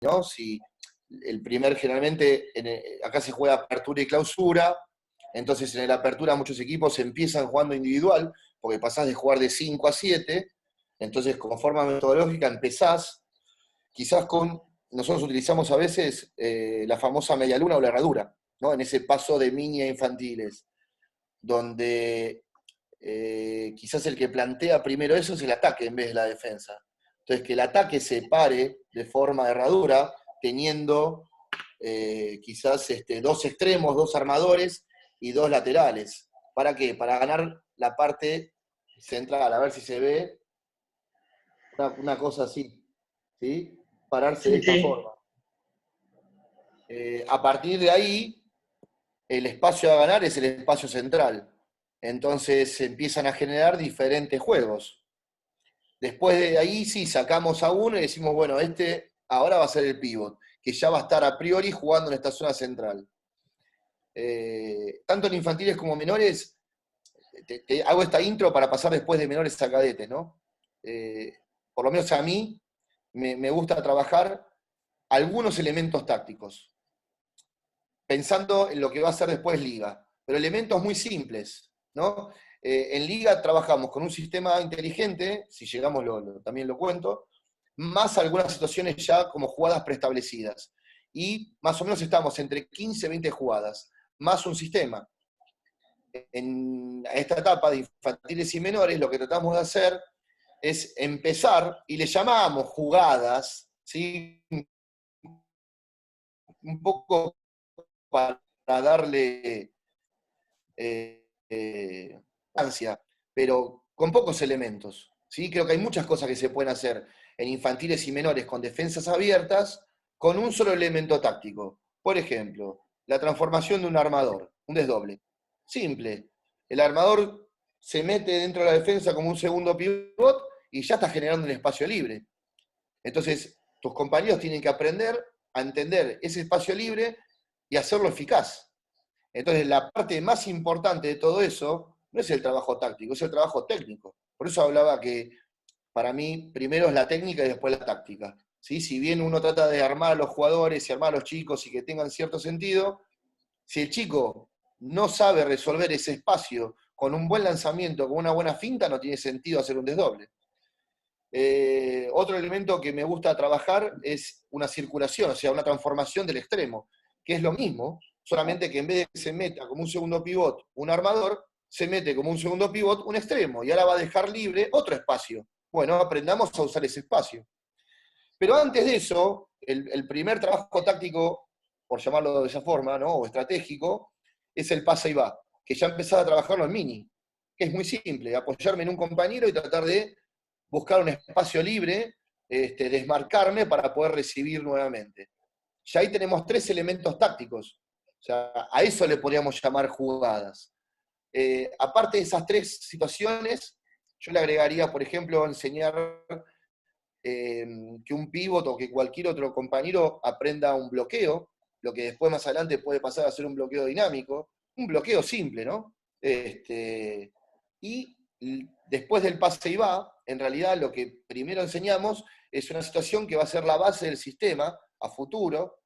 ¿no? Si el primer, generalmente, acá se juega apertura y clausura, entonces en la apertura muchos equipos empiezan jugando individual, porque pasás de jugar de 5 a 7, entonces como forma metodológica empezás, quizás nosotros utilizamos a veces la famosa media luna o la herradura, ¿no? En ese paso de mini a infantiles, donde quizás el que plantea primero eso es el ataque en vez de la defensa. Entonces, que el ataque se pare de forma de herradura, teniendo quizás dos extremos, dos armadores y dos laterales. ¿Para qué? Para ganar la parte central, a ver si se ve una cosa así, ¿sí? Pararse de Sí, esta sí. forma. A partir de ahí, el espacio a ganar es el espacio central. Entonces se empiezan a generar diferentes juegos. Después de ahí sí sacamos a uno y decimos, bueno, este ahora va a ser el pivot, que ya va a estar a priori jugando en esta zona central. Tanto en infantiles como menores, te hago esta intro para pasar después de menores a cadetes, ¿no? Por lo menos a mí me gusta trabajar algunos elementos tácticos, pensando en lo que va a ser después liga, pero elementos muy simples, ¿no? En liga trabajamos con un sistema inteligente, si llegamos también lo cuento, más algunas situaciones ya como jugadas preestablecidas. Y más o menos estamos entre 15 y 20 jugadas, más un sistema. En esta etapa de infantiles y menores, lo que tratamos de hacer es empezar, y le llamamos jugadas, ¿sí? Un poco para darle ansia, pero con pocos elementos. ¿Sí? Creo que hay muchas cosas que se pueden hacer en infantiles y menores con defensas abiertas con un solo elemento táctico. Por ejemplo, la transformación de un armador, un desdoble. Simple. El armador se mete dentro de la defensa como un segundo pivot y ya está generando un espacio libre. Entonces, tus compañeros tienen que aprender a entender ese espacio libre y hacerlo eficaz. Entonces, la parte más importante de todo eso no es el trabajo táctico, es el trabajo técnico. Por eso hablaba que para mí primero es la técnica y después la táctica. ¿Sí? Si bien uno trata de armar a los jugadores y armar a los chicos y que tengan cierto sentido, si el chico no sabe resolver ese espacio con un buen lanzamiento, con una buena finta, no tiene sentido hacer un desdoble. Otro elemento que me gusta trabajar es una circulación, o sea, una transformación del extremo, que es lo mismo, solamente que en vez de que se meta como un segundo pivot un armador, se mete como un segundo pivot un extremo, y ahora va a dejar libre otro espacio. Bueno, aprendamos a usar ese espacio. Pero antes de eso, el primer trabajo táctico, por llamarlo de esa forma, ¿no? O estratégico, es el pasa y va, que ya empezaba a trabajarlo en mini, que es muy simple, apoyarme en un compañero y tratar de buscar un espacio libre, desmarcarme para poder recibir nuevamente. Ya ahí tenemos tres elementos tácticos. O sea, a eso le podríamos llamar jugadas. Aparte de esas tres situaciones, yo le agregaría, por ejemplo, enseñar que un pívot o que cualquier otro compañero aprenda un bloqueo, lo que después más adelante puede pasar a ser un bloqueo dinámico, un bloqueo simple, ¿no? Y después del pase y va, en realidad lo que primero enseñamos es una situación que va a ser la base del sistema a futuro,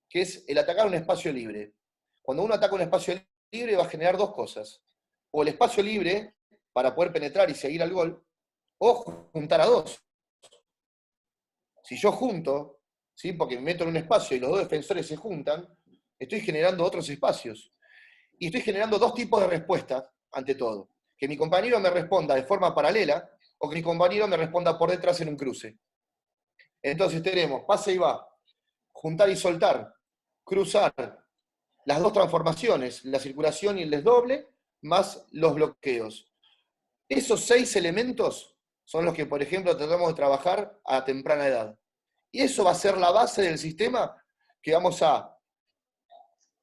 que es el atacar un espacio libre. Cuando uno ataca un espacio libre va a generar dos cosas. O el espacio libre para poder penetrar y seguir al gol, o juntar a dos. Si yo junto, ¿sí? Porque me meto en un espacio y los dos defensores se juntan, estoy generando otros espacios. Y estoy generando dos tipos de respuestas, ante todo. Que mi compañero me responda de forma paralela o que mi compañero me responda por detrás en un cruce. Entonces tenemos pase y va, juntar y soltar, cruzar, las dos transformaciones, la circulación y el desdoble, más los bloqueos. Esos 6 elementos son los que, por ejemplo, tratamos de trabajar a temprana edad. Y eso va a ser la base del sistema que vamos a,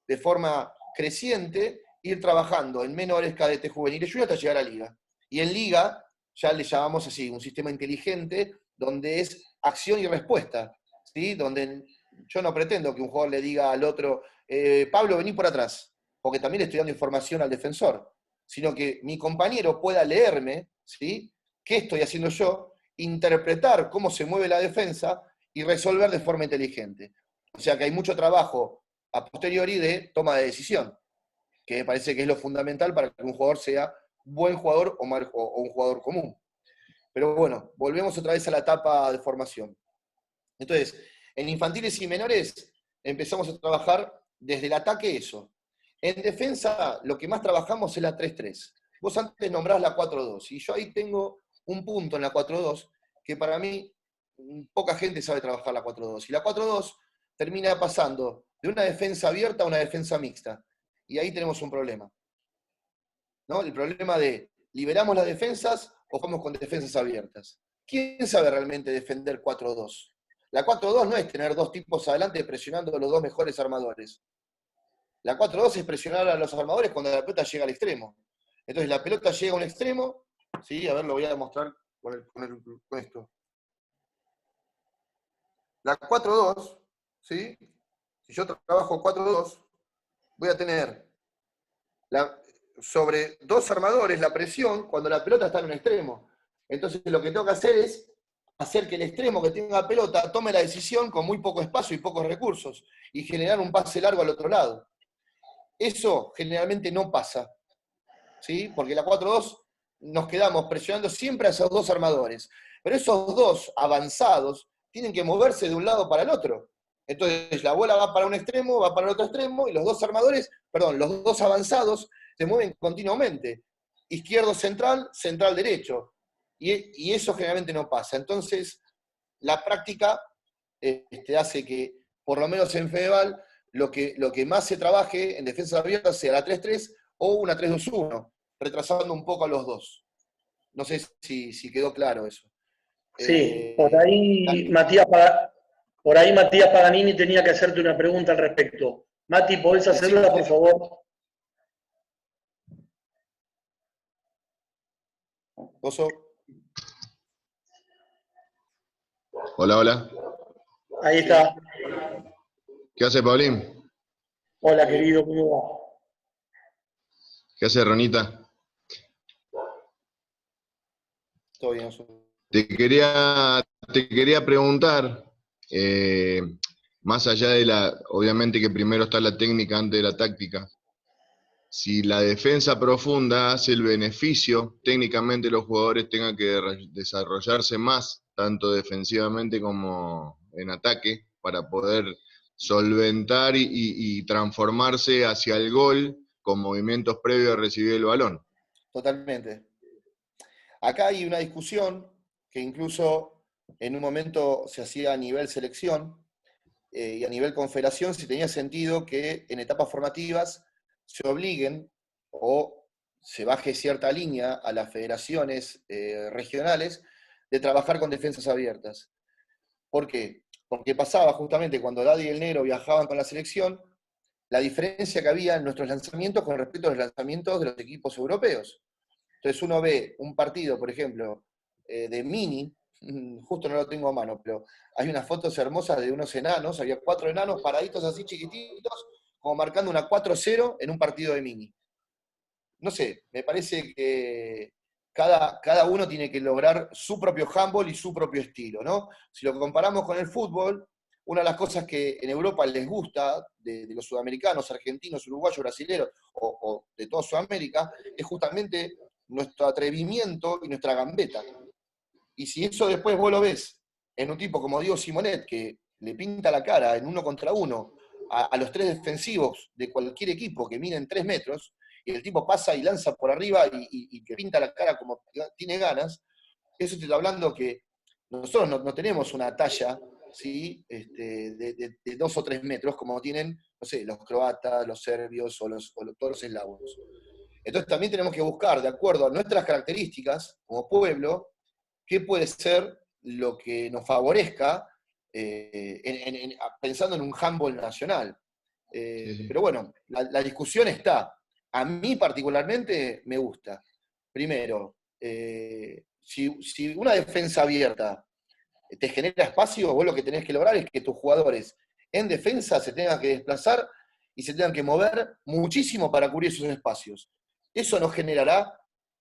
de forma creciente, ir trabajando en menores, cadetes, juveniles y hasta llegar a liga. Y en liga ya le llamamos así, un sistema inteligente donde es acción y respuesta, ¿sí? Donde yo no pretendo que un jugador le diga al otro, Pablo, vení por atrás, porque también le estoy dando información al defensor, sino que mi compañero pueda leerme, ¿sí? ¿Qué estoy haciendo yo? Interpretar cómo se mueve la defensa y resolver de forma inteligente. O sea que hay mucho trabajo a posteriori de toma de decisión, que me parece que es lo fundamental para que un jugador sea buen jugador o un jugador común. Pero bueno, volvemos otra vez a la etapa de formación. Entonces, en infantiles y menores empezamos a trabajar desde el ataque eso. En defensa, lo que más trabajamos es la 3-3. Vos antes nombrás la 4-2, y yo ahí tengo un punto en la 4-2 que para mí poca gente sabe trabajar la 4-2. Y la 4-2 termina pasando de una defensa abierta a una defensa mixta. Y ahí tenemos un problema, ¿no? El problema de liberamos las defensas o jugamos con defensas abiertas. ¿Quién sabe realmente defender 4-2? La 4-2 no es tener dos tipos adelante presionando a los dos mejores armadores. La 4-2 es presionar a los armadores cuando la pelota llega al extremo. Entonces la pelota llega a un extremo, ¿sí? A ver, lo voy a mostrar con esto. La 4-2, ¿sí? Si yo trabajo 4-2, voy a tener sobre dos armadores la presión cuando la pelota está en un extremo. Entonces lo que tengo que hacer es hacer que el extremo que tenga pelota tome la decisión con muy poco espacio y pocos recursos y generar un pase largo al otro lado. Eso generalmente no pasa, ¿sí? Porque la 4-2 nos quedamos presionando siempre a esos dos armadores. Pero esos dos avanzados tienen que moverse de un lado para el otro. Entonces la bola va para un extremo, va para el otro extremo, y los dos armadores, perdón, los dos avanzados se mueven continuamente. Izquierdo central, central derecho. Y eso generalmente no pasa. Entonces, la práctica hace que, por lo menos en Fedeval, lo que más se trabaje en defensa abierta sea la 3-3 o una 3-2-1, retrasando un poco a los dos. No sé si quedó claro eso. Sí, La- por ahí Matías Paganini tenía que hacerte una pregunta al respecto. Mati, ¿podés hacerla, por favor? Oso. Hola, hola. Ahí Sí. está. ¿Qué hace, Paulín? Hola, querido, ¿cómo va? ¿Qué hace, Ronita? Todo bien, Oso. Te quería preguntar, eh, más allá de obviamente que primero está la técnica antes de la táctica, si la defensa profunda hace el beneficio, técnicamente los jugadores tengan que desarrollarse más, tanto defensivamente como en ataque, para poder solventar y transformarse hacia el gol con movimientos previos a recibir el balón. Totalmente. Acá hay una discusión que incluso en un momento se hacía a nivel selección y a nivel confederación, si tenía sentido que en etapas formativas se obliguen o se baje cierta línea a las federaciones regionales de trabajar con defensas abiertas. ¿Por qué? Porque pasaba justamente cuando Daddy y el Negro viajaban con la selección, la diferencia que había en nuestros lanzamientos con respecto a los lanzamientos de los equipos europeos. Entonces uno ve un partido, por ejemplo, de mini, justo no lo tengo a mano, pero hay unas fotos hermosas de unos enanos, había 4 enanos paraditos así chiquititos, como marcando una 4-0 en un partido de mini. No sé, me parece que cada uno tiene que lograr su propio handball y su propio estilo, ¿no? Si lo comparamos con el fútbol, una de las cosas que en Europa les gusta de los sudamericanos, argentinos, uruguayos, brasileños o de toda Sudamérica, es justamente nuestro atrevimiento y nuestra gambeta. Y si eso después vos lo ves en un tipo como Diego Simonet, que le pinta la cara en 1 contra 1 a los 3 defensivos de cualquier equipo que miden 3 metros, y el tipo pasa y lanza por arriba y que pinta la cara como tiene ganas, eso te está hablando que nosotros no tenemos una talla, ¿sí? De 2 o 3 metros como tienen, no sé, los croatas, los serbios o todos los eslavos. Entonces también tenemos que buscar, de acuerdo a nuestras características como pueblo, qué puede ser lo que nos favorezca pensando en un handball nacional. Sí. Pero bueno, la discusión está. A mí particularmente me gusta. Primero, si una defensa abierta te genera espacio, vos lo que tenés que lograr es que tus jugadores en defensa se tengan que desplazar y se tengan que mover muchísimo para cubrir esos espacios. Eso nos generará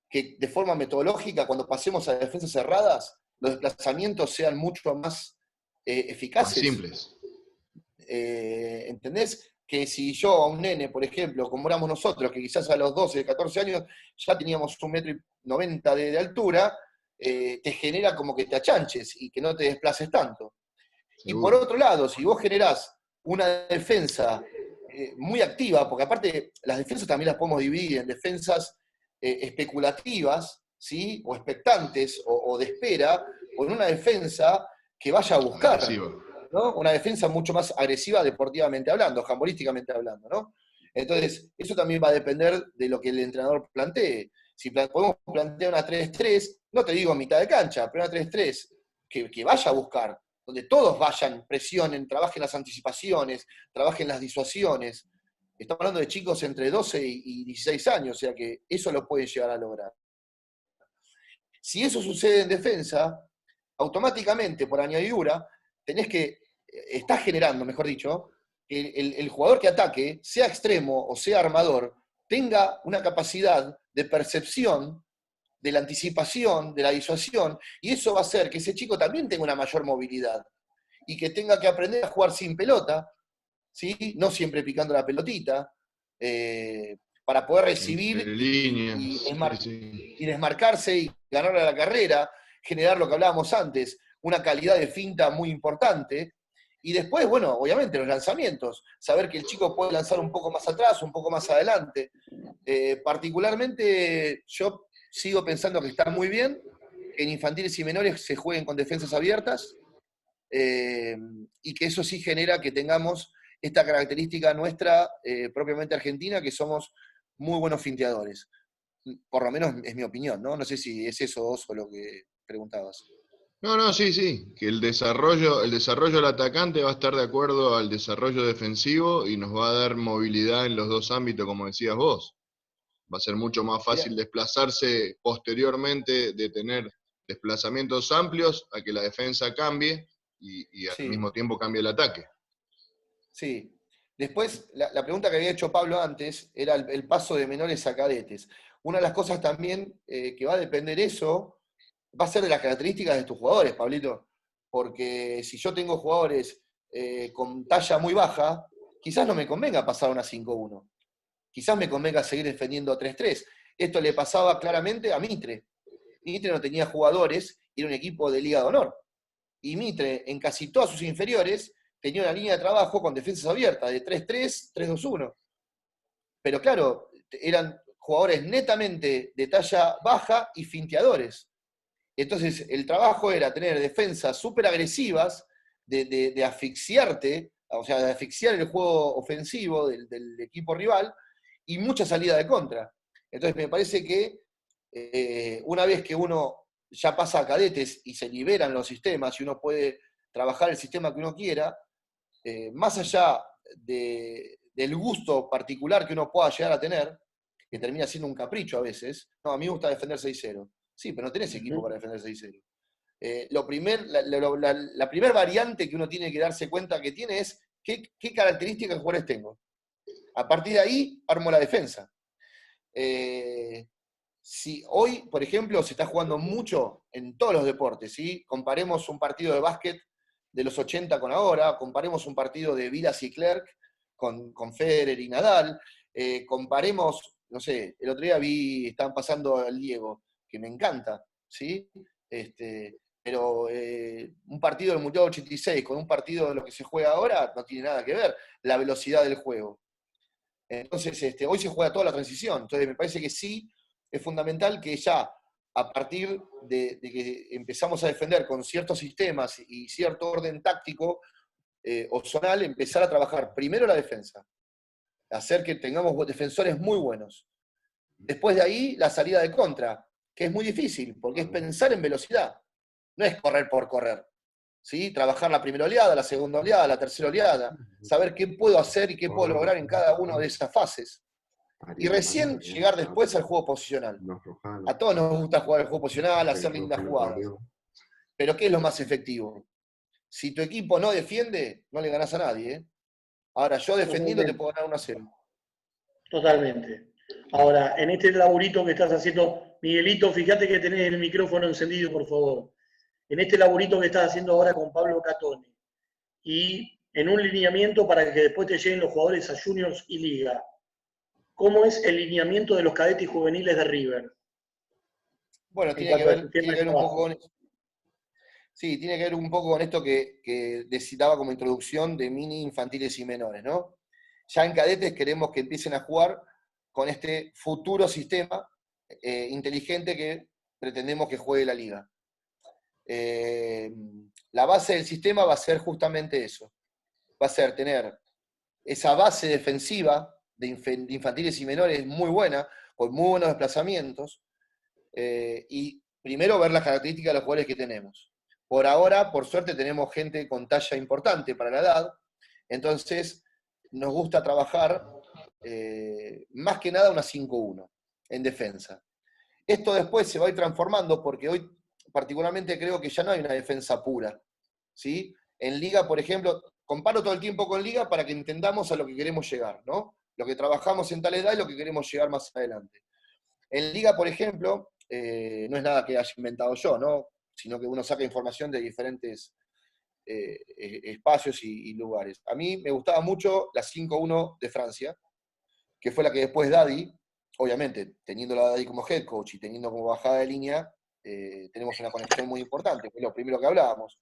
que de forma metodológica, cuando pasemos a defensas cerradas, los desplazamientos sean mucho más Más eficaces. simples. ¿Entendés? Que si yo a un nene, por ejemplo, como éramos nosotros, que quizás a los 12, 14 años ya teníamos 1,90 m de altura, te genera como que te achanches y que no te desplaces tanto. Y por Seguro. otro lado, si vos generás una defensa muy activa, porque aparte las defensas también las podemos dividir en defensas especulativas, ¿sí? O expectantes, o de espera, o en una defensa que vaya a buscar, Agresivo. ¿no? Una defensa mucho más agresiva deportivamente hablando, handbolísticamente hablando, ¿no? Entonces, eso también va a depender de lo que el entrenador plantee. Si podemos plantear una 3-3, no te digo mitad de cancha, pero una 3-3 que vaya a buscar, donde todos vayan, presionen, trabajen las anticipaciones, trabajen las disuasiones. Estamos hablando de chicos entre 12 y 16 años, o sea que eso lo pueden llegar a lograr. Si eso sucede en defensa, automáticamente, por añadidura, estás generando, mejor dicho, que el jugador que ataque, sea extremo o sea armador, tenga una capacidad de percepción de la anticipación, de la disuasión, y eso va a hacer que ese chico también tenga una mayor movilidad y que tenga que aprender a jugar sin pelota, ¿sí? No siempre picando la pelotita, para poder recibir Entre líneas, y desmarcarse y ganar a la carrera, generar lo que hablábamos antes, una calidad de finta muy importante. Y después, bueno, obviamente los lanzamientos, saber que el chico puede lanzar un poco más atrás, un poco más adelante. Particularmente yo sigo pensando que está muy bien que en infantiles y menores se jueguen con defensas abiertas, y que eso sí genera que tengamos esta característica nuestra, propiamente argentina, que somos muy buenos finteadores. Por lo menos es mi opinión, ¿no? No sé si es eso, Oso, lo que preguntabas. No, sí, que el desarrollo del atacante va a estar de acuerdo al desarrollo defensivo y nos va a dar movilidad en los dos ámbitos, como decías vos. Va a ser mucho más fácil desplazarse posteriormente, de tener desplazamientos amplios, a que la defensa cambie y al Sí, mismo tiempo cambie el ataque. sí. Después, la pregunta que había hecho Pablo antes era el paso de menores a cadetes. Una de las cosas también que va a depender eso, va a ser de las características de tus jugadores, Pablito. Porque si yo tengo jugadores con talla muy baja, quizás no me convenga pasar a una 5-1. Quizás me convenga seguir defendiendo 3-3. Esto le pasaba claramente a Mitre. Mitre no tenía jugadores y era un equipo de Liga de Honor. Y Mitre, en casi todas sus inferiores, tenía una línea de trabajo con defensas abiertas, de 3-3, 3-2-1. Pero claro, eran jugadores netamente de talla baja y finteadores. Entonces, el trabajo era tener defensas súper agresivas, de asfixiarte, o sea, de asfixiar el juego ofensivo del equipo rival, y mucha salida de contra. Entonces, me parece que una vez que uno ya pasa a cadetes y se liberan los sistemas y uno puede trabajar el sistema que uno quiera, más allá del gusto particular que uno pueda llegar a tener, que termina siendo un capricho a veces, no, a mí me gusta defender 6-0. Sí, pero no tenés equipo para defender 6-0. La primer variante que uno tiene que darse cuenta que tiene es qué características de jugadores tengo. A partir de ahí, armo la defensa. Si hoy, por ejemplo, se está jugando mucho en todos los deportes, ¿sí? Comparemos un partido de básquet de los 80 con ahora, comparemos un partido de Vilas y Clerc con Federer y Nadal, comparemos, no sé, el otro día estaban pasando al Diego, que me encanta, ¿sí? Pero un partido del Mundial 86 con un partido de lo que se juega ahora no tiene nada que ver, la velocidad del juego. Entonces, hoy se juega toda la transición, entonces me parece que sí, es fundamental que ya a partir de que empezamos a defender con ciertos sistemas y cierto orden táctico o zonal, empezar a trabajar primero la defensa, hacer que tengamos defensores muy buenos. Después de ahí, la salida de contra, que es muy difícil, porque es pensar en velocidad, no es correr por correr. ¿Sí? Trabajar la primera oleada, la segunda oleada, la tercera oleada, saber qué puedo hacer y qué puedo lograr en cada una de esas fases. Y recién llegar después al juego posicional. A todos nos gusta jugar el juego posicional, hacer lindas jugadas. Pero ¿qué es lo más efectivo? Si tu equipo no defiende, no le ganás a nadie. ¿eh? Ahora, yo defendiendo te puedo ganar 1-0. Totalmente. Ahora, en este laburito que estás haciendo, Miguelito, fíjate que tenés el micrófono encendido, por favor. En este laburito que estás haciendo ahora con Pablo Catone, y en un lineamiento para que después te lleguen los jugadores a Juniors y Liga. ¿Cómo es el lineamiento de los cadetes y juveniles de River? Bueno, En tiene que cuanto al ver, sistema tiene de que ver un poco trabajo. con, sí, tiene que ver un poco con esto que citaba como introducción de mini, infantiles y menores, ¿no? Ya en cadetes queremos que empiecen a jugar con este futuro sistema inteligente que pretendemos que juegue la liga. La base del sistema va a ser justamente eso. Va a ser tener esa base defensiva de infantiles y menores muy buena, con muy buenos desplazamientos, y primero ver las características de los jugadores que tenemos. Por ahora, por suerte, tenemos gente con talla importante para la edad, entonces nos gusta trabajar más que nada una 5-1 en defensa. Esto después se va a ir transformando porque hoy particularmente creo que ya no hay una defensa pura, ¿sí? En Liga, por ejemplo, comparo todo el tiempo con Liga para que entendamos a lo que queremos llegar, ¿no? Lo que trabajamos en tal edad y lo que queremos llegar más adelante. En Liga, por ejemplo, no es nada que haya inventado yo, ¿no? Sino que uno saca información de diferentes espacios y lugares. A mí me gustaba mucho la 5-1 de Francia, que fue la que después Daddy, obviamente, teniendo a Daddy como head coach y teniendo como bajada de línea, tenemos una conexión muy importante, que es lo primero que hablábamos.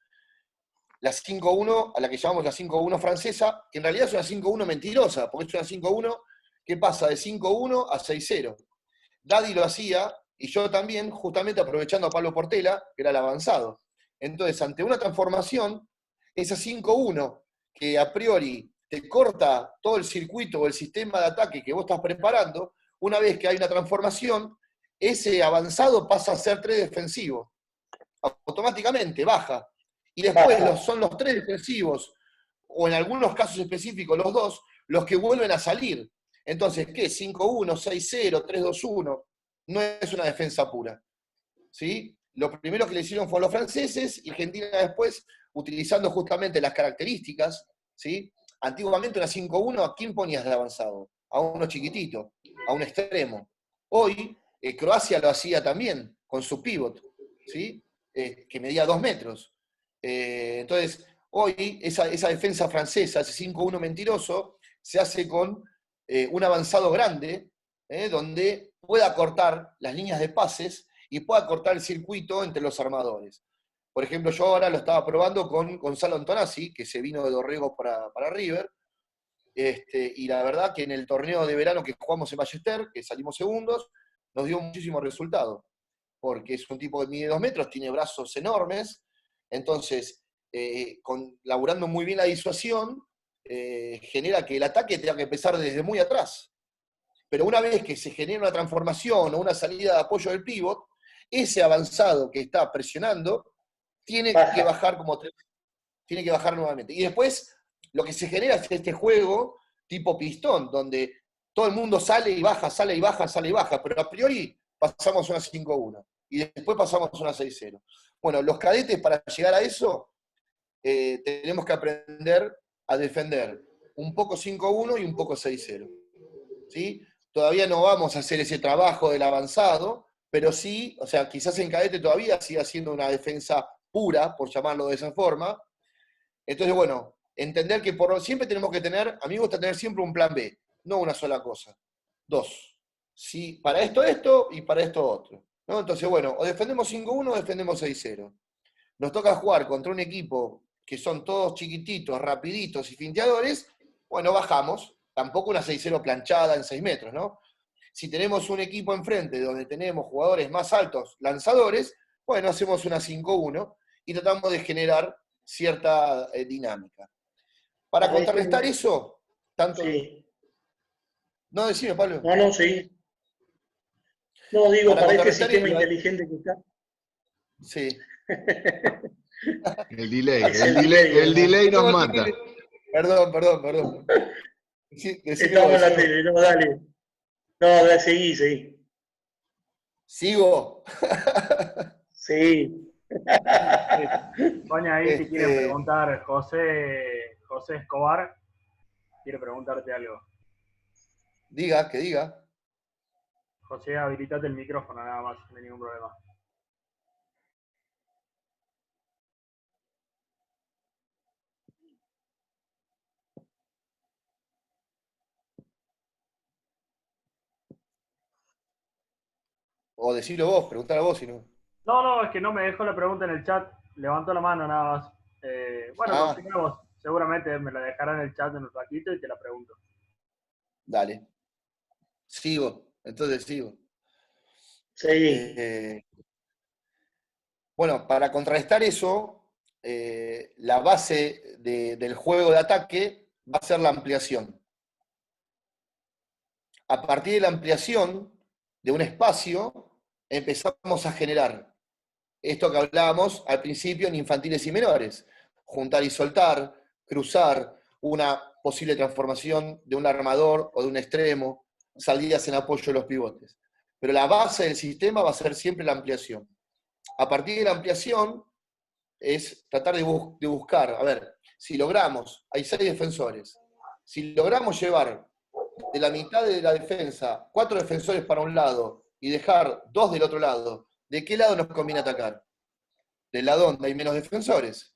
La 5-1, a la que llamamos la 5-1 francesa, que en realidad es una 5-1 mentirosa, porque es una 5-1 que pasa de 5-1 a 6-0. Daddy lo hacía, y yo también, justamente aprovechando a Pablo Portela, que era el avanzado. Entonces, ante una transformación, esa 5-1, que a priori te corta todo el circuito o el sistema de ataque que vos estás preparando, una vez que hay una transformación, ese avanzado pasa a ser 3 defensivo. Automáticamente baja. Y después son los 3 defensivos, o en algunos casos específicos los 2, los que vuelven a salir. Entonces, ¿qué? 5-1, 6-0, 3-2-1. No es una defensa pura. ¿Sí? Lo primero que le hicieron fue a los franceses y Argentina después, utilizando justamente las características, ¿sí? Antiguamente una 5-1, ¿a quién ponías de avanzado? A uno chiquitito, a un extremo. Hoy, Croacia lo hacía también, con su pivot, ¿sí? Que medía 2 metros. Entonces, hoy esa defensa francesa, ese 5-1 mentiroso, se hace con un avanzado grande, donde pueda cortar las líneas de pases y pueda cortar el circuito entre los armadores. Por ejemplo, yo ahora lo estaba probando con Gonzalo Antonazzi, que se vino de Dorrego para River, y la verdad que en el torneo de verano que jugamos en Ballester, que salimos segundos, nos dio muchísimos resultados, porque es un tipo que mide 2 metros, tiene brazos enormes, entonces, laburando muy bien la disuasión, genera que el ataque tenga que empezar desde muy atrás. Pero una vez que se genera una transformación o una salida de apoyo del pívot, ese avanzado que está presionando tiene que bajar tiene que bajar nuevamente. Y después lo que se genera es este juego tipo pistón, donde todo el mundo sale y baja, sale y baja, sale y baja, pero a priori pasamos una 5-1 y después pasamos una 6-0. Bueno, los cadetes para llegar a eso tenemos que aprender a defender un poco 5-1 y un poco 6-0. ¿Sí? Todavía no vamos a hacer ese trabajo del avanzado, pero sí, o sea, quizás en cadete todavía siga siendo una defensa pura, por llamarlo de esa forma. Entonces, bueno, entender que siempre tenemos que tener, a mí me gusta tener siempre un plan B, no una sola cosa. 2. Sí, para esto y para esto otro. ¿No? Entonces, bueno, o defendemos 5-1 o defendemos 6-0. Nos toca jugar contra un equipo que son todos chiquititos, rapiditos y finteadores, bueno, bajamos. Tampoco una 6-0 planchada en 6 metros, ¿no? Si tenemos un equipo enfrente donde tenemos jugadores más altos, lanzadores, bueno, hacemos una 5-1 y tratamos de generar cierta dinámica. Para contrarrestar eso, tanto... Sí. No, decime, Pablo. No, sí. No, digo, Para para este contrarrestar... sistema inteligente que está. Sí. El delay, Es el delay, el delay nos No, mata. Perdón. Decime Estamos vos, en la decime. tele, no, dale. No, dale, seguí. ¿Sigo? Sí. Sonia, ahí si quieren Este, preguntar, José Escobar quiere preguntarte algo. que diga. José, habilitate el micrófono nada más, no hay ningún problema. O decirlo vos, preguntalo vos si no. No, es que no me dejó la pregunta en el chat. Levanto la mano nada más. Bueno, Ah, continuamos. Seguramente me la dejará en el chat en un ratito y te la pregunto. dale. Sigo, entonces sigo. Seguí. Eh, bueno, para contrarrestar eso, la base del juego de ataque va a ser la ampliación. A partir de la ampliación de un espacio, empezamos a generar esto que hablábamos al principio en infantiles y menores. Juntar y soltar, cruzar, una posible transformación de un armador o de un extremo, salidas en apoyo de los pivotes. Pero la base del sistema va a ser siempre la ampliación. A partir de la ampliación es tratar de buscar, a ver, si logramos, hay 6 defensores, si logramos llevar de la mitad de la defensa 4 defensores para un lado y dejar 2 del otro lado, ¿de qué lado nos conviene atacar? Del lado donde hay menos defensores.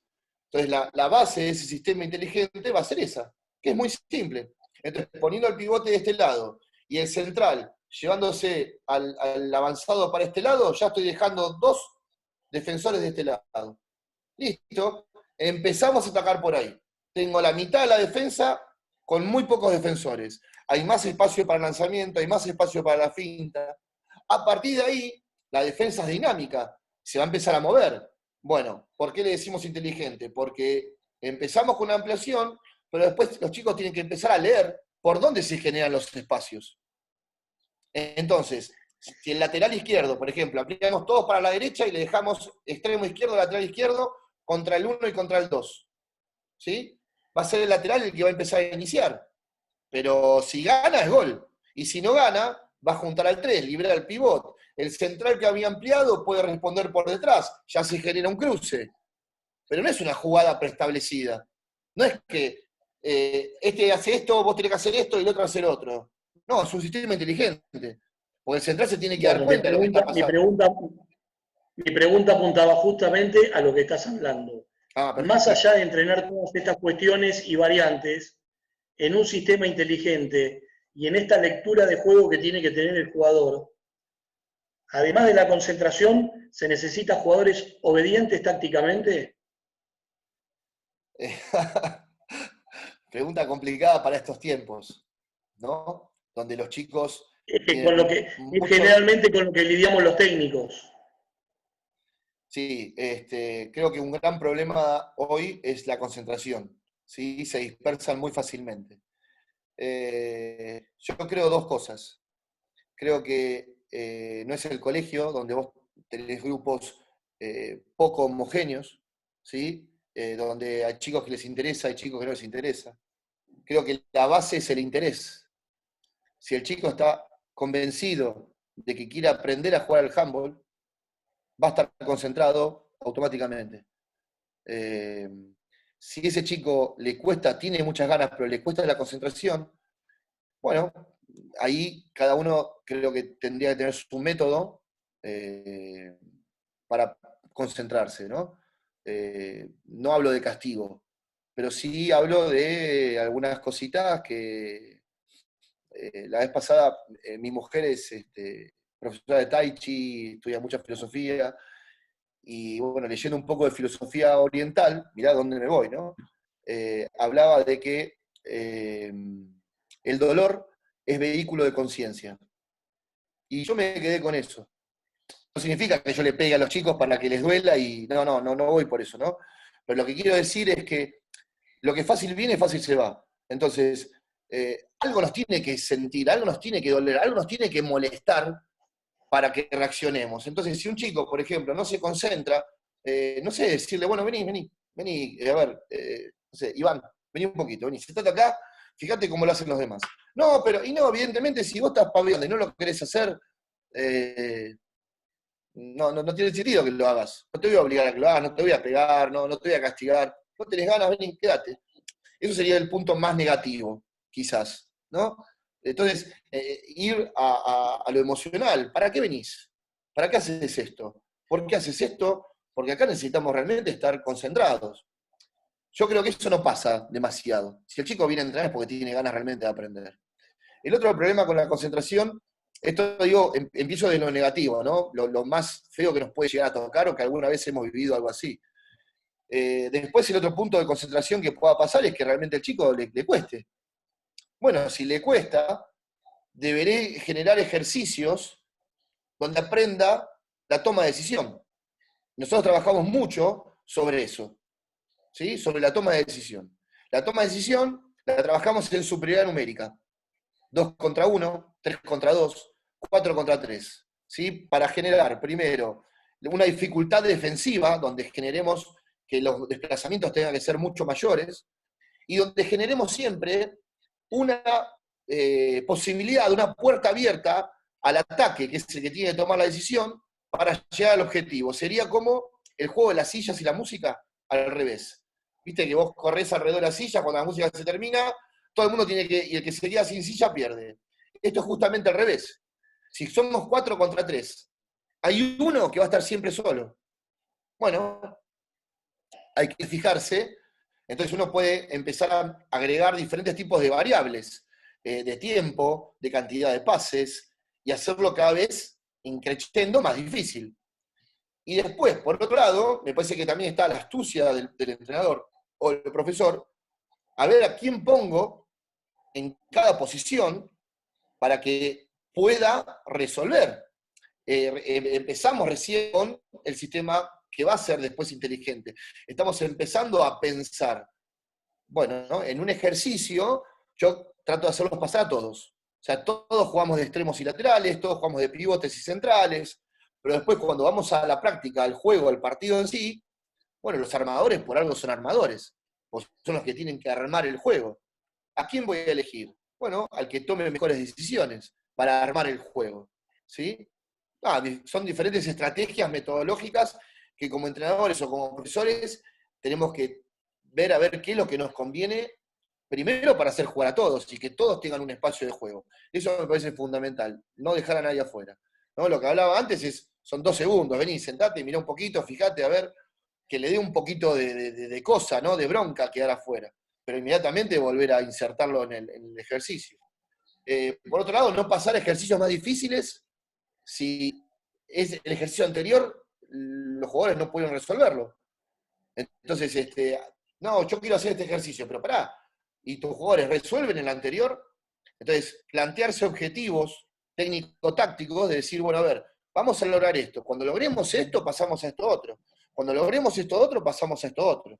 Entonces la base de ese sistema inteligente va a ser esa, que es muy simple. Entonces, poniendo el pivote de este lado y el central llevándose al avanzado para este lado, ya estoy dejando 2 defensores de este lado. Listo, empezamos a atacar por ahí. Tengo la mitad de la defensa con muy pocos defensores. Hay más espacio para el lanzamiento, hay más espacio para la finta. A partir de ahí, la defensa es dinámica, se va a empezar a mover. Bueno, ¿por qué le decimos inteligente? Porque empezamos con una ampliación, pero después los chicos tienen que empezar a leer por dónde se generan los espacios. Entonces, si el lateral izquierdo, por ejemplo, aplicamos todos para la derecha y le dejamos extremo izquierdo, lateral izquierdo, contra el 1 y contra el 2. ¿Sí? Va a ser el lateral el que va a empezar a iniciar. Pero si gana es gol. Y si no gana, va a juntar al 3, libera el pivot. El central que había ampliado puede responder por detrás. Ya se genera un cruce. Pero no es una jugada preestablecida. No es que este hace esto, vos tenés que hacer esto y el otro hacer otro. No, es un sistema inteligente. Porque el central se tiene que dar Bueno, cuenta de lo que está pasando. mi pregunta apuntaba justamente a lo que estás hablando. Ah, Más perfecto. allá de entrenar todas estas cuestiones y variantes en un sistema inteligente y en esta lectura de juego que tiene que tener el jugador, además de la concentración, ¿se necesitan jugadores obedientes tácticamente? Pregunta complicada para estos tiempos, ¿no? Donde los chicos Es que tienen es mucho. generalmente con lo que lidiamos los técnicos. Sí, creo que un gran problema hoy es la concentración, ¿sí? Se dispersan muy fácilmente. Yo creo 2 cosas. Creo que no es el colegio donde vos tenés grupos poco homogéneos, ¿sí? Donde hay chicos que les interesa, hay chicos que no les interesa. Creo que la base es el interés. Si el chico está convencido de que quiere aprender a jugar al handball, va a estar concentrado automáticamente. Si ese chico le cuesta, tiene muchas ganas, pero le cuesta la concentración, bueno, ahí cada uno creo que tendría que tener su método para concentrarse, ¿no? No hablo de castigo, pero sí hablo de algunas cositas que la vez pasada mi mujer es profesora de Tai Chi, estudia mucha filosofía, y bueno, leyendo un poco de filosofía oriental, mirá dónde me voy, ¿no? Hablaba de que el dolor es vehículo de conciencia. Y yo me quedé con eso. No significa que yo le pegue a los chicos para que les duela y no voy por eso, ¿no? Pero lo que quiero decir es que lo que fácil viene, fácil se va. Entonces, algo nos tiene que sentir, algo nos tiene que doler, algo nos tiene que molestar para que reaccionemos. Entonces, si un chico, por ejemplo, no se concentra, no sé, decirle, bueno, vení, a ver, no sé, Iván, vení un poquito, vení, sentate acá, fíjate cómo lo hacen los demás. No, pero, y no, evidentemente, si vos estás paviando y no lo querés hacer, no tiene sentido que lo hagas. No te voy a obligar a que lo hagas, no te voy a pegar, no te voy a castigar. No tenés ganas, vení, quédate. Eso sería el punto más negativo, quizás, ¿no? Entonces, ir a lo emocional. ¿Para qué venís? ¿Para qué haces esto? ¿Por qué haces esto? Porque acá necesitamos realmente estar concentrados. Yo creo que eso no pasa demasiado. Si el chico viene a entrenar es porque tiene ganas realmente de aprender. El otro problema con la concentración Esto digo, empiezo de lo negativo, ¿no? Lo más feo que nos puede llegar a tocar o que alguna vez hemos vivido algo así. Después el otro punto de concentración que pueda pasar es que realmente el chico le cueste. Bueno, si le cuesta, deberé generar ejercicios donde aprenda la toma de decisión. Nosotros trabajamos mucho sobre eso, ¿sí? Sobre la toma de decisión. La toma de decisión la trabajamos en superioridad numérica. 2 contra 1, 3 contra 2, 4 contra 3. ¿Sí? Para generar, primero, una dificultad defensiva, donde generemos que los desplazamientos tengan que ser mucho mayores, y donde generemos siempre una posibilidad, una puerta abierta al ataque, que es el que tiene que tomar la decisión, para llegar al objetivo. Sería como el juego de las sillas y la música al revés. Viste que vos corres alrededor de la silla, cuando la música se termina, todo el mundo tiene que, y el que se queda sin silla pierde. Esto es justamente al revés. Si somos 4 contra 3, hay uno que va a estar siempre solo. Bueno, hay que fijarse, entonces uno puede empezar a agregar diferentes tipos de variables, de tiempo, de cantidad de pases, y hacerlo cada vez increciendo más difícil. Y después, por otro lado, me parece que también está la astucia del entrenador o del profesor, a ver a quién pongo en cada posición para que pueda resolver. Empezamos recién con el sistema que va a ser después inteligente. Estamos empezando a pensar, bueno, ¿no? En un ejercicio yo trato de hacerlos pasar a todos. O sea, todos jugamos de extremos y laterales, todos jugamos de pivotes y centrales, pero después cuando vamos a la práctica, al juego, al partido en sí, bueno, los armadores por algo son armadores, pues son los que tienen que armar el juego. ¿A quién voy a elegir? Bueno, al que tome mejores decisiones para armar el juego. ¿Sí? Son diferentes estrategias metodológicas que como entrenadores o como profesores tenemos que ver a ver qué es lo que nos conviene, primero para hacer jugar a todos y que todos tengan un espacio de juego. Eso me parece fundamental, no dejar a nadie afuera. ¿No? Lo que hablaba antes son 2 segundos, vení, sentate, mirá un poquito, fíjate, a ver, que le dé un poquito de cosa, ¿no? De bronca quedar afuera, pero inmediatamente volver a insertarlo en el ejercicio. Por otro lado, no pasar ejercicios más difíciles si es el ejercicio anterior, los jugadores no pueden resolverlo. Entonces, no, yo quiero hacer este ejercicio, pero pará, ¿y tus jugadores resuelven el anterior? Entonces, plantearse objetivos técnico-tácticos de decir, bueno, a ver, vamos a lograr esto. Cuando logremos esto, pasamos a esto otro. Cuando logremos esto otro, pasamos a esto otro.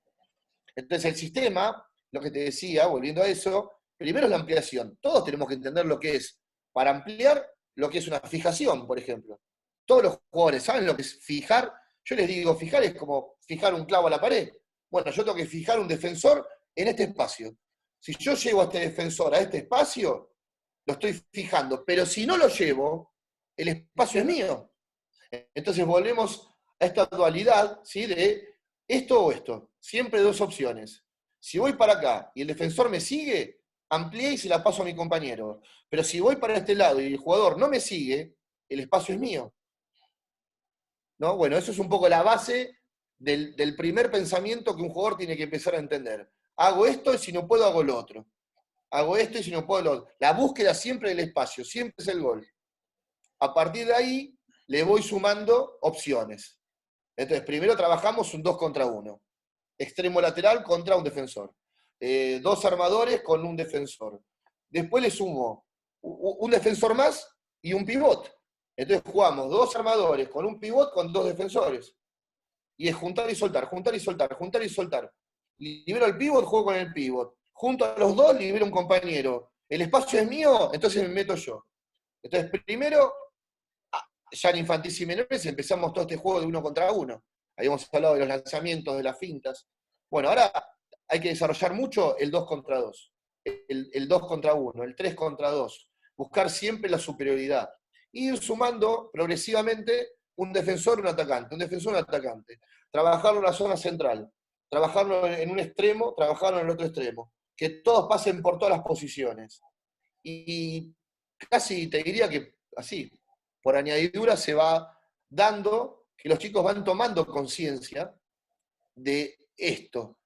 Entonces, el sistema, lo que te decía, volviendo a eso, primero es la ampliación. Todos tenemos que entender lo que es, para ampliar, lo que es una fijación, por ejemplo. Todos los jugadores saben lo que es fijar. Yo les digo, fijar es como fijar un clavo a la pared. Bueno, yo tengo que fijar un defensor en este espacio. Si yo llevo a este defensor a este espacio, lo estoy fijando. Pero si no lo llevo, el espacio es mío. Entonces volvemos a esta dualidad, ¿sí? De esto o esto. Siempre 2 opciones. Si voy para acá y el defensor me sigue, amplié y se la paso a mi compañero. Pero si voy para este lado y el jugador no me sigue, el espacio es mío. ¿No? Bueno, eso es un poco la base del primer pensamiento que un jugador tiene que empezar a entender. Hago esto y si no puedo hago lo otro. Hago esto y si no puedo lo otro. La búsqueda siempre del espacio, siempre es el gol. A partir de ahí le voy sumando opciones. Entonces, primero trabajamos un 2 contra 1. Extremo lateral contra un defensor. 2 armadores con un defensor. Después le sumo un defensor más y un pivot. Entonces jugamos 2 armadores con un pivot con 2 defensores. Y es juntar y soltar, juntar y soltar, juntar y soltar. Libero al pivot, juego con el pivot. Junto a los 2, libero un compañero. El espacio es mío, entonces me meto yo. Entonces, primero, ya en infantis y menores empezamos todo este juego de 1 contra 1. Habíamos hablado de los lanzamientos, de las fintas. Bueno, ahora hay que desarrollar mucho el 2 contra 2. El 2 contra 1, el 3 contra 2. Buscar siempre la superioridad. Ir sumando progresivamente un defensor, un atacante, un defensor, un atacante. Trabajarlo en la zona central, trabajarlo en un extremo, trabajarlo en el otro extremo. Que todos pasen por todas las posiciones. Y casi te diría que así, por añadidura se va dando que los chicos van tomando conciencia de esto.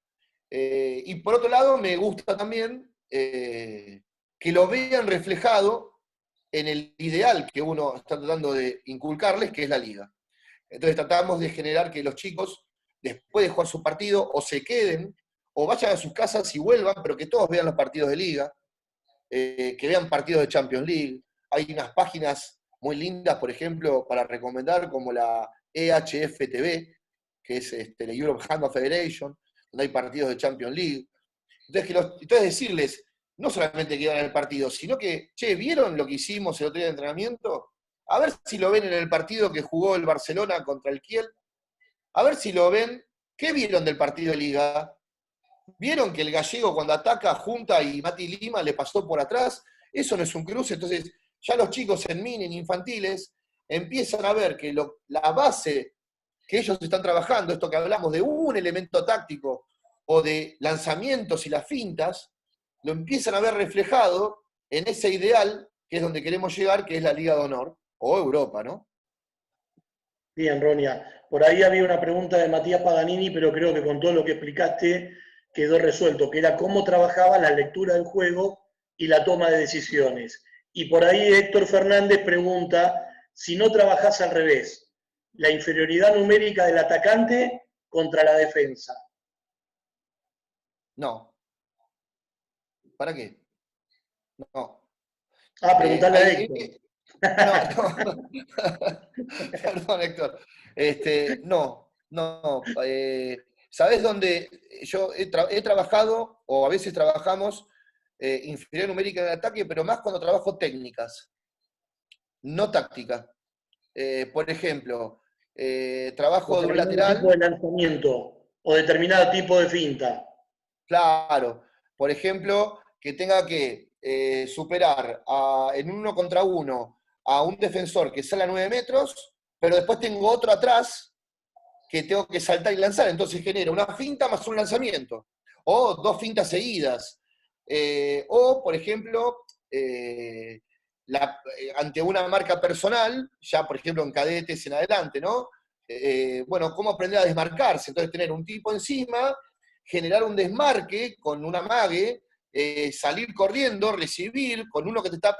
Y por otro lado, me gusta también que lo vean reflejado en el ideal que uno está tratando de inculcarles, que es la liga. Entonces tratamos de generar que los chicos, después de jugar su partido, o se queden, o vayan a sus casas y vuelvan, pero que todos vean los partidos de liga, que vean partidos de Champions League. Hay unas páginas muy lindas, por ejemplo, para recomendar, como la EHF-TV, que es la Europe Handball Federation, donde hay partidos de Champions League. Entonces decirles, no solamente que vean el partido, sino que, che, ¿vieron lo que hicimos el otro día de entrenamiento? A ver si lo ven en el partido que jugó el Barcelona contra el Kiel. A ver si lo ven. ¿Qué vieron del partido de Liga? ¿Vieron que el gallego cuando ataca junta y Mati Lima le pasó por atrás? Eso no es un cruce. Entonces, ya los chicos en mini, en infantiles, empiezan a ver que la base que ellos están trabajando, esto que hablamos de un elemento táctico o de lanzamientos y las fintas, lo empiezan a ver reflejado en ese ideal que es donde queremos llegar, que es la Liga de Honor, o Europa, ¿no? Bien, Ronia. Por ahí había una pregunta de Matías Paganini, pero creo que con todo lo que explicaste quedó resuelto, que era cómo trabajaba la lectura del juego y la toma de decisiones. Y por ahí Héctor Fernández pregunta si no trabajás al revés, la inferioridad numérica del atacante contra la defensa. No. ¿Para qué? No. Preguntarle a Héctor. No. Perdón, Héctor. No. ¿Sabés dónde yo he trabajado, o a veces trabajamos, inferioridad numérica en el ataque, pero más cuando trabajo técnicas, no tácticas? Por ejemplo, trabajo de un lateral. Tipo de lanzamiento o determinado tipo de finta. Claro. Por ejemplo, que tenga que superar en 1 contra 1 a un defensor que sale a 9 metros, pero después tengo otro atrás que tengo que saltar y lanzar. Entonces genera una finta más un lanzamiento. O 2 fintas seguidas. O, por ejemplo, ante una marca personal, ya por ejemplo en cadetes en adelante, ¿no? Bueno, cómo aprender a desmarcarse. Entonces tener un tipo encima, generar un desmarque con un amague, salir corriendo, recibir con uno que te está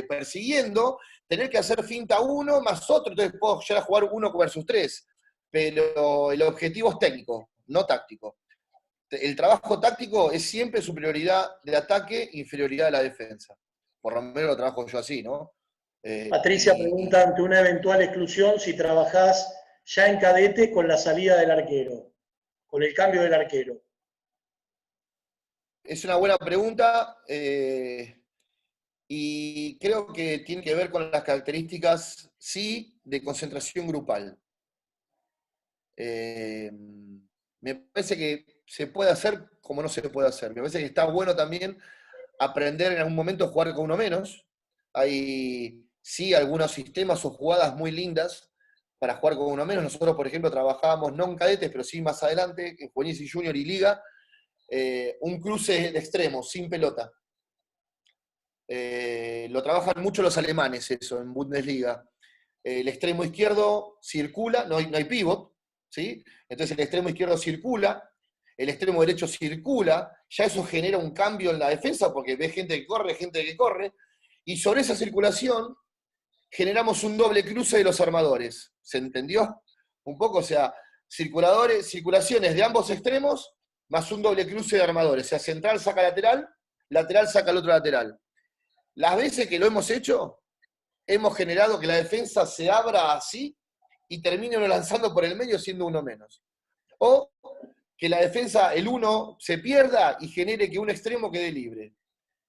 persiguiendo, tener que hacer finta uno más otro, entonces puedo llegar a jugar 1 versus 3. Pero el objetivo es técnico, no táctico. El trabajo táctico es siempre superioridad de ataque, inferioridad de la defensa. Por lo menos lo trabajo yo así, ¿no? Patricia pregunta ante una eventual exclusión si trabajás ya en cadete con la salida del arquero, con el cambio del arquero. Es una buena pregunta y creo que tiene que ver con las características, sí, de concentración grupal. Me parece que se puede hacer como no se puede hacer. Me parece que está bueno también aprender en algún momento a jugar con uno menos. Hay, sí, algunos sistemas o jugadas muy lindas para jugar con uno menos. Nosotros, por ejemplo, trabajábamos no en cadetes, pero sí más adelante, en Juvenil y Junior y Liga, un cruce de extremos, sin pelota. Lo trabajan mucho los alemanes eso, en Bundesliga. El extremo izquierdo circula, no hay pivot, ¿sí? Entonces el extremo izquierdo circula, el extremo derecho circula, ya eso genera un cambio en la defensa porque ves gente que corre, y sobre esa circulación generamos un doble cruce de los armadores. ¿Se entendió? Un poco, o sea, circulaciones de ambos extremos, más un doble cruce de armadores. O sea, central saca lateral, lateral saca el otro lateral. Las veces que lo hemos hecho, hemos generado que la defensa se abra así y termine uno lanzando por el medio siendo uno menos. O que la defensa, el uno, se pierda y genere que un extremo quede libre.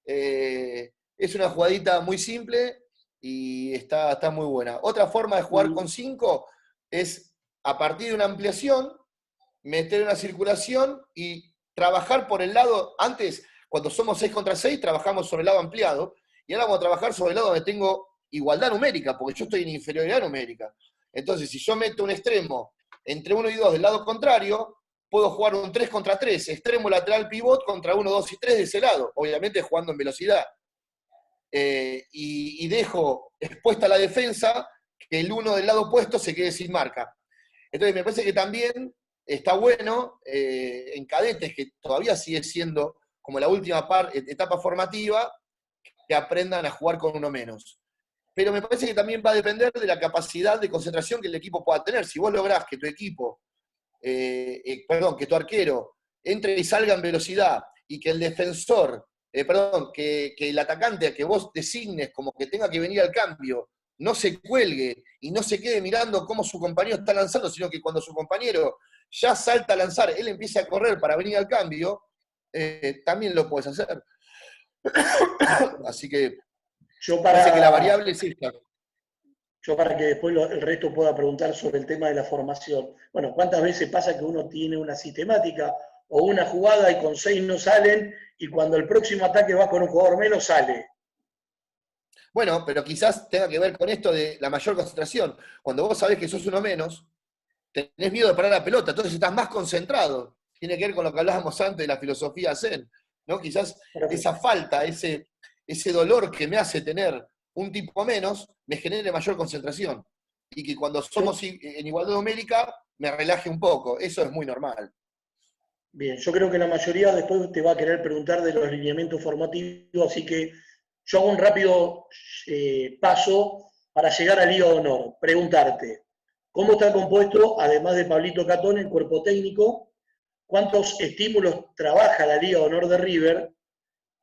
Es una jugadita muy simple y está muy buena. Otra forma de jugar con 5 es, a partir de una ampliación, meter una circulación y trabajar por el lado. Antes, cuando somos 6 contra 6, trabajamos sobre el lado ampliado, y ahora vamos a trabajar sobre el lado donde tengo igualdad numérica, porque yo estoy en inferioridad numérica. Entonces, si yo meto un extremo entre 1 y 2 del lado contrario, puedo jugar un 3 contra 3, extremo lateral pivot contra 1, 2 y 3 de ese lado, obviamente jugando en velocidad. Y dejo expuesta la defensa, que el uno del lado opuesto se quede sin marca. Entonces me parece que también está bueno en cadetes, que todavía sigue siendo como la última etapa formativa, que aprendan a jugar con uno menos. Pero me parece que también va a depender de la capacidad de concentración que el equipo pueda tener. Si vos lográs que tu equipo, que tu arquero entre y salga en velocidad y que el defensor, que el atacante a que vos designes como que tenga que venir al cambio, no se cuelgue y no se quede mirando cómo su compañero está lanzando, sino que cuando su compañero ya salta a lanzar, él empieza a correr para venir al cambio, también lo puedes hacer. Así que parece que la variable es esta. Yo para que después el resto pueda preguntar sobre el tema de la formación. Bueno, ¿cuántas veces pasa que uno tiene una sistemática o una jugada y con 6 no salen y cuando el próximo ataque va con un jugador menos sale? Bueno, pero quizás tenga que ver con esto de la mayor concentración. Cuando vos sabés que sos uno menos, tenés miedo de parar la pelota, entonces estás más concentrado. Tiene que ver con lo que hablábamos antes de la filosofía Zen, ¿no? Quizás esa falta, ese dolor que me hace tener un tipo menos, me genere mayor concentración. Y que cuando somos en igualdad numérica, me relaje un poco. Eso es muy normal. Bien, yo creo que la mayoría después te va a querer preguntar de los lineamientos formativos, así que yo hago un rápido paso para llegar a Liga de Honor. Preguntarte, ¿cómo está compuesto, además de Pablito Catón, el cuerpo técnico? ¿Cuántos estímulos trabaja la Liga de Honor de River?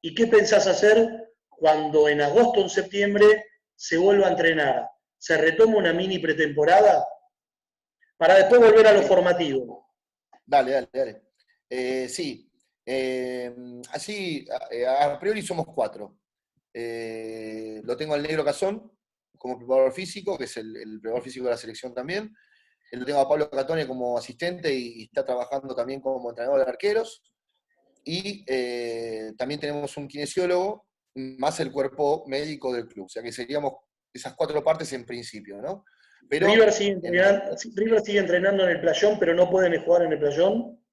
¿Y qué pensás hacer cuando en agosto o en septiembre se vuelva a entrenar? ¿Se retoma una mini pretemporada? Para después volver a lo formativo. Dale. Sí. Así, a priori somos 4. Lo tengo al Negro Cazón como preparador físico, que es el preparador físico de la selección también. Lo tengo a Pablo Catone como asistente y está trabajando también como entrenador de arqueros. Y también tenemos un kinesiólogo, más el cuerpo médico del club. O sea que seríamos esas 4 partes en principio, ¿no? Pero, River sigue entrenando en el playón, pero no pueden jugar en el playón.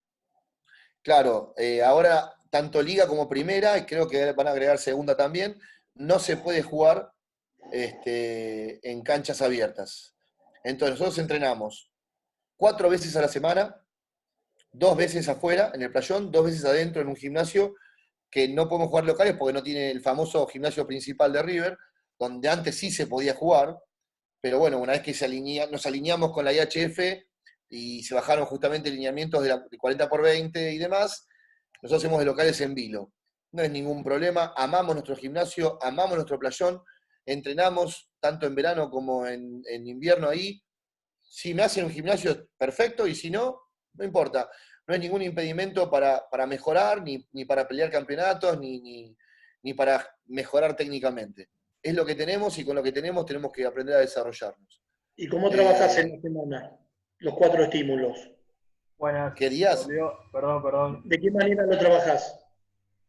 Claro, ahora tanto Liga como Primera, y creo que van a agregar Segunda también, no se puede jugar en canchas abiertas. Entonces nosotros entrenamos 4 veces a la semana, 2 veces afuera en el playón, 2 veces adentro en un gimnasio que no podemos jugar locales porque no tiene el famoso gimnasio principal de River, donde antes sí se podía jugar, pero bueno, una vez que nos alineamos con la IHF y se bajaron justamente lineamientos de 40x20 y demás, nosotros hacemos de locales en Vilo. No es ningún problema, amamos nuestro gimnasio, amamos nuestro playón, entrenamos tanto en verano como en invierno ahí. Si me hacen un gimnasio, perfecto, y si no, no importa. No es ningún impedimento para mejorar, ni para pelear campeonatos, ni para mejorar técnicamente. Es lo que tenemos y con lo que tenemos que aprender a desarrollarnos. ¿Y cómo trabajás en la semana? Los 4 estímulos. Buenas. ¿Qué días? Perdón. ¿De qué manera lo trabajás?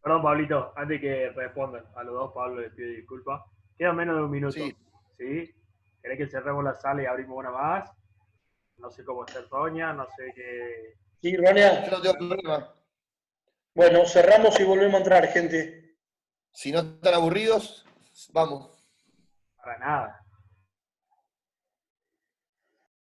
Perdón, Pablito, antes que respondan a los dos, Pablo les pido disculpas. Queda menos de un minuto. Sí. ¿Sí? ¿Querés que cerremos la sala y abrimos una más? No sé cómo está Sonia, no sé qué. Sí, Ronea. Yo no tengo problema. Bueno, cerramos y volvemos a entrar, gente. Si no están aburridos, vamos. Para nada.